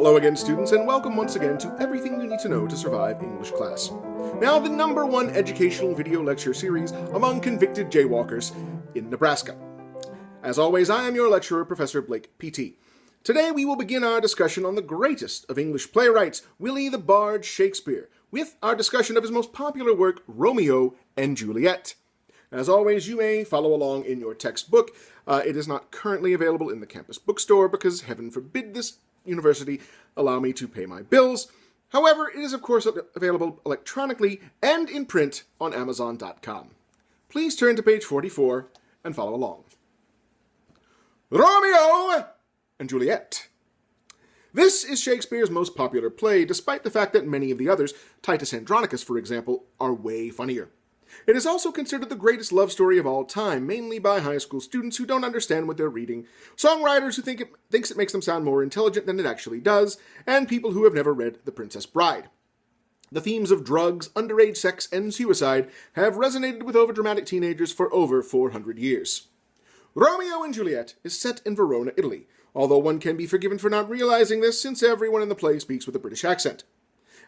Hello again, students, and welcome once again to Everything You Need to Know to Survive English Class. Now, the #1 educational video lecture series among convicted jaywalkers in Nebraska. As always, I am your lecturer, Professor Blake, Petit. Today we will begin our discussion on the greatest of English playwrights, Willie the Bard Shakespeare, with our discussion of his most popular work, Romeo and Juliet. As always, you may follow along in your textbook. It is not currently available in the campus bookstore because, heaven forbid, this university allow me to pay my bills. However, it is of course available electronically and in print on Amazon.com. Please turn to page 44 and follow along. Romeo and Juliet. This is Shakespeare's most popular play, despite the fact that many of the others, Titus Andronicus for example, are way funnier. It is also considered the greatest love story of all time, mainly by high school students who don't understand what they're reading, songwriters who thinks it makes them sound more intelligent than it actually does, and people who have never read The Princess Bride. The themes of drugs, underage sex, and suicide have resonated with overdramatic teenagers for over 400 years. Romeo and Juliet is set in Verona, Italy, although one can be forgiven for not realizing this since everyone in the play speaks with a British accent.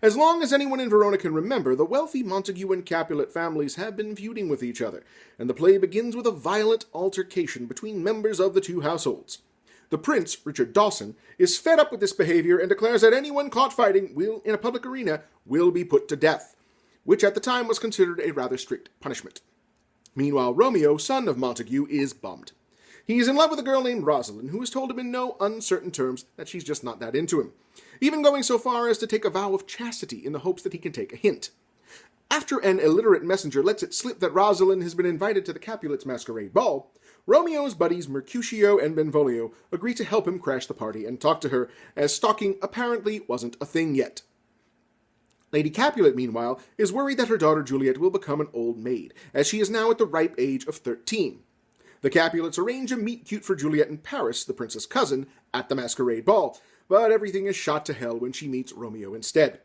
As long as anyone in Verona can remember, the wealthy Montague and Capulet families have been feuding with each other, and the play begins with a violent altercation between members of the two households. The prince, Richard Dawson, is fed up with this behavior and declares that anyone caught fighting in a public arena will be put to death, which at the time was considered a rather strict punishment. Meanwhile, Romeo, son of Montague, is bummed. He is in love with a girl named Rosalind, who has told him in no uncertain terms that she's just not that into him, even going so far as to take a vow of chastity in the hopes that he can take a hint. After an illiterate messenger lets it slip that Rosalind has been invited to the Capulets' masquerade ball, Romeo's buddies Mercutio and Benvolio agree to help him crash the party and talk to her, as stalking apparently wasn't a thing yet. Lady Capulet, meanwhile, is worried that her daughter Juliet will become an old maid, as she is now at the ripe age of 13. The Capulets arrange a meet-cute for Juliet in Paris, the prince's cousin, at the masquerade ball, but everything is shot to hell when she meets Romeo instead.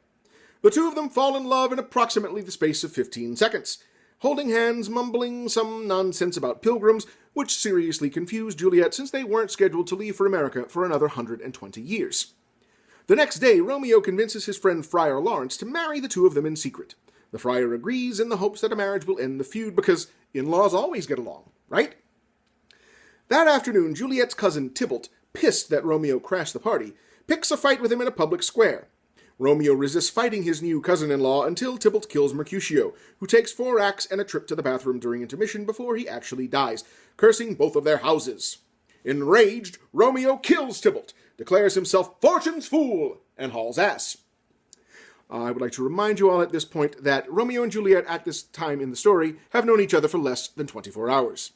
The two of them fall in love in approximately the space of 15 seconds, holding hands, mumbling some nonsense about pilgrims, which seriously confused Juliet since they weren't scheduled to leave for America for another 120 years. The next day, Romeo convinces his friend Friar Lawrence to marry the two of them in secret. The friar agrees in the hopes that a marriage will end the feud because in-laws always get along, right? That afternoon, Juliet's cousin Tybalt, pissed that Romeo crashed the party, picks a fight with him in a public square. Romeo resists fighting his new cousin-in-law until Tybalt kills Mercutio, who takes 4 acts and a trip to the bathroom during intermission before he actually dies, cursing both of their houses. Enraged, Romeo kills Tybalt, declares himself Fortune's fool, and hauls ass. I would like to remind you all at this point that Romeo and Juliet at this time in the story have known each other for less than 24 hours.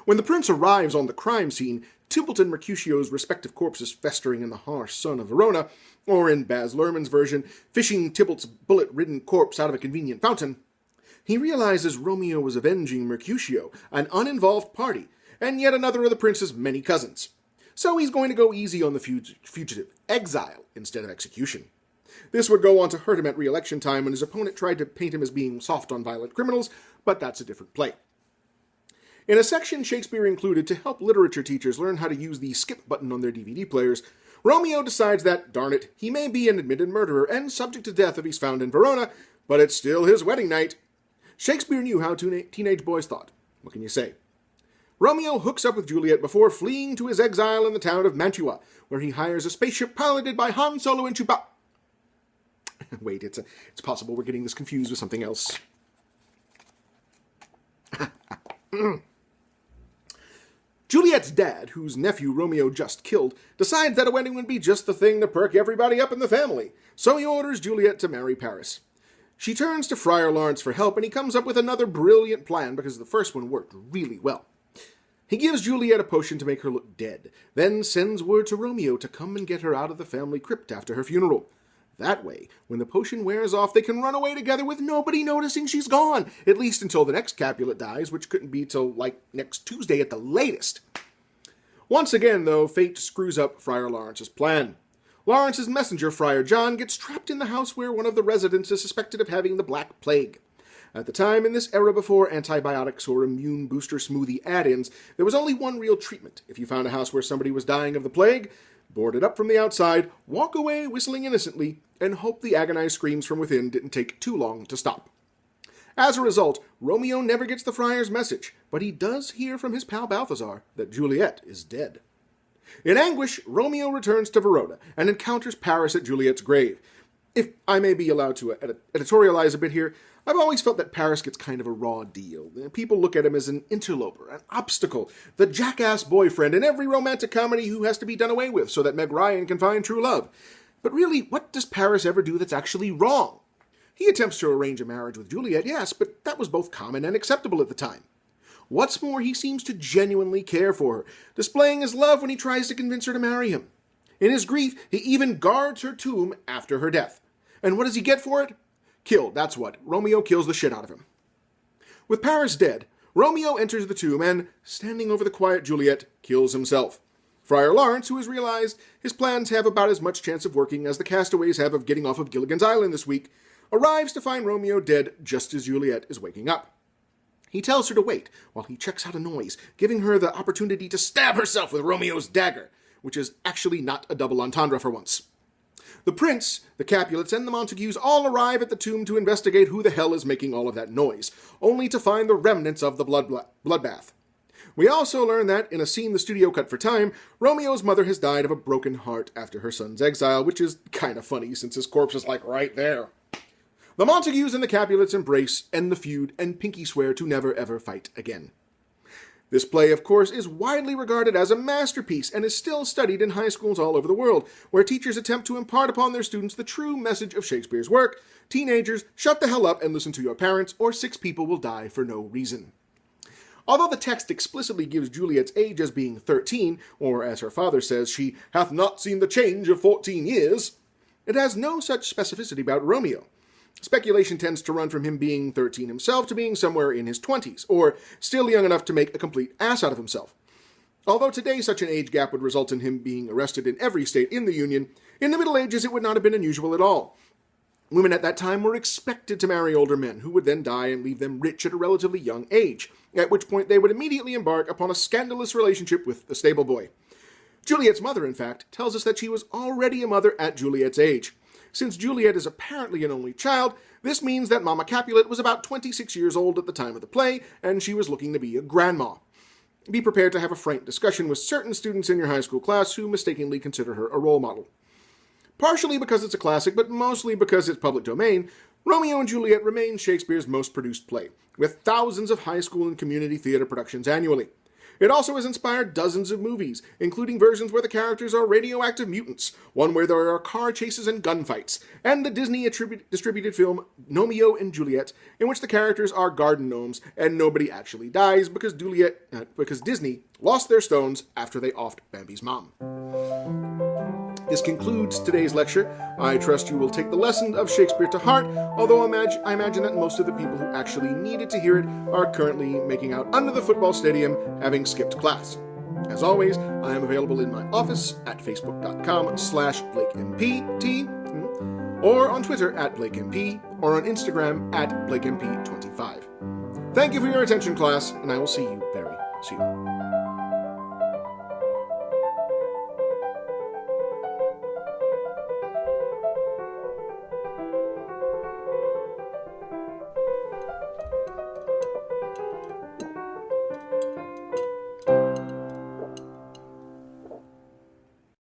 When the prince arrives on the crime scene, Tybalt and Mercutio's respective corpses festering in the harsh sun of Verona, or in Baz Luhrmann's version, fishing Tybalt's bullet-ridden corpse out of a convenient fountain, he realizes Romeo was avenging Mercutio, an uninvolved party, and yet another of the prince's many cousins. So he's going to go easy on the fugitive, exile instead of execution. This would go on to hurt him at re-election time when his opponent tried to paint him as being soft on violent criminals, but that's a different play. In a section Shakespeare included to help literature teachers learn how to use the skip button on their DVD players, Romeo decides that, darn it, he may be an admitted murderer and subject to death if he's found in Verona, but it's still his wedding night. Shakespeare knew how teenage boys thought. What can you say? Romeo hooks up with Juliet before fleeing to his exile in the town of Mantua, where he hires a spaceship piloted by Han Solo and Chewbacca. Wait, it's possible we're getting this confused with something else. Juliet's dad, whose nephew Romeo just killed, decides that a wedding would be just the thing to perk everybody up in the family, so he orders Juliet to marry Paris. She turns to Friar Lawrence for help, and he comes up with another brilliant plan because the first one worked really well. He gives Juliet a potion to make her look dead, then sends word to Romeo to come and get her out of the family crypt after her funeral. That way, when the potion wears off, they can run away together with nobody noticing she's gone, at least until the next Capulet dies, which couldn't be till, next Tuesday at the latest. Once again, though, fate screws up Friar Lawrence's plan. Lawrence's messenger, Friar John, gets trapped in the house where one of the residents is suspected of having the Black Plague. At the time, in this era before antibiotics or immune booster smoothie add-ins, there was only one real treatment. If you found a house where somebody was dying of the plague, board it up from the outside, walk away whistling innocently, and hope the agonized screams from within didn't take too long to stop. As a result, Romeo never gets the friar's message, but he does hear from his pal Balthazar that Juliet is dead. In anguish, Romeo returns to Verona and encounters Paris at Juliet's grave. If I may be allowed to editorialize a bit here, I've always felt that Paris gets kind of a raw deal. People look at him as an interloper, an obstacle, the jackass boyfriend in every romantic comedy who has to be done away with so that Meg Ryan can find true love. But really, what does Paris ever do that's actually wrong? He attempts to arrange a marriage with Juliet, yes, but that was both common and acceptable at the time. What's more, he seems to genuinely care for her, displaying his love when he tries to convince her to marry him. In his grief, he even guards her tomb after her death. And what does he get for it? Killed, that's what. Romeo kills the shit out of him. With Paris dead, Romeo enters the tomb and, standing over the quiet Juliet, kills himself. Friar Lawrence, who has realized his plans have about as much chance of working as the castaways have of getting off of Gilligan's Island this week, arrives to find Romeo dead just as Juliet is waking up. He tells her to wait while he checks out a noise, giving her the opportunity to stab herself with Romeo's dagger, which is actually not a double entendre for once. The prince, the Capulets, and the Montagues all arrive at the tomb to investigate who the hell is making all of that noise, only to find the remnants of the bloodbath. We also learn that, in a scene the studio cut for time, Romeo's mother has died of a broken heart after her son's exile, which is kind of funny since his corpse is like right there. The Montagues and the Capulets embrace, end the feud, and pinky swear to never ever fight again. This play, of course, is widely regarded as a masterpiece and is still studied in high schools all over the world, where teachers attempt to impart upon their students the true message of Shakespeare's work: teenagers, shut the hell up and listen to your parents, or 6 people will die for no reason. Although the text explicitly gives Juliet's age as being 13, or as her father says, she hath not seen the change of 14 years, it has no such specificity about Romeo. Speculation tends to run from him being 13 himself to being somewhere in his 20s, or still young enough to make a complete ass out of himself. Although today such an age gap would result in him being arrested in every state in the Union, in the Middle Ages it would not have been unusual at all. Women at that time were expected to marry older men, who would then die and leave them rich at a relatively young age, at which point they would immediately embark upon a scandalous relationship with the stable boy. Juliet's mother, in fact, tells us that she was already a mother at Juliet's age. Since Juliet is apparently an only child, this means that Mama Capulet was about 26 years old at the time of the play, and she was looking to be a grandma. Be prepared to have a frank discussion with certain students in your high school class who mistakenly consider her a role model. Partially because it's a classic, but mostly because it's public domain, Romeo and Juliet remains Shakespeare's most produced play, with thousands of high school and community theater productions annually. It also has inspired dozens of movies, including versions where the characters are radioactive mutants, one where there are car chases and gunfights, and the Disney-distributed film Romeo and Juliet, in which the characters are garden gnomes and nobody actually dies because Disney lost their stones after they offed Bambi's mom. This concludes today's lecture. I trust you will take the lesson of Shakespeare to heart, although I imagine that most of the people who actually needed to hear it are currently making out under the football stadium, having skipped class. As always, I am available in my office at facebook.com/BlakeMPT, or on Twitter @BlakeMP, or on Instagram @BlakeMP25. Thank you for your attention, class, and I will see you very soon.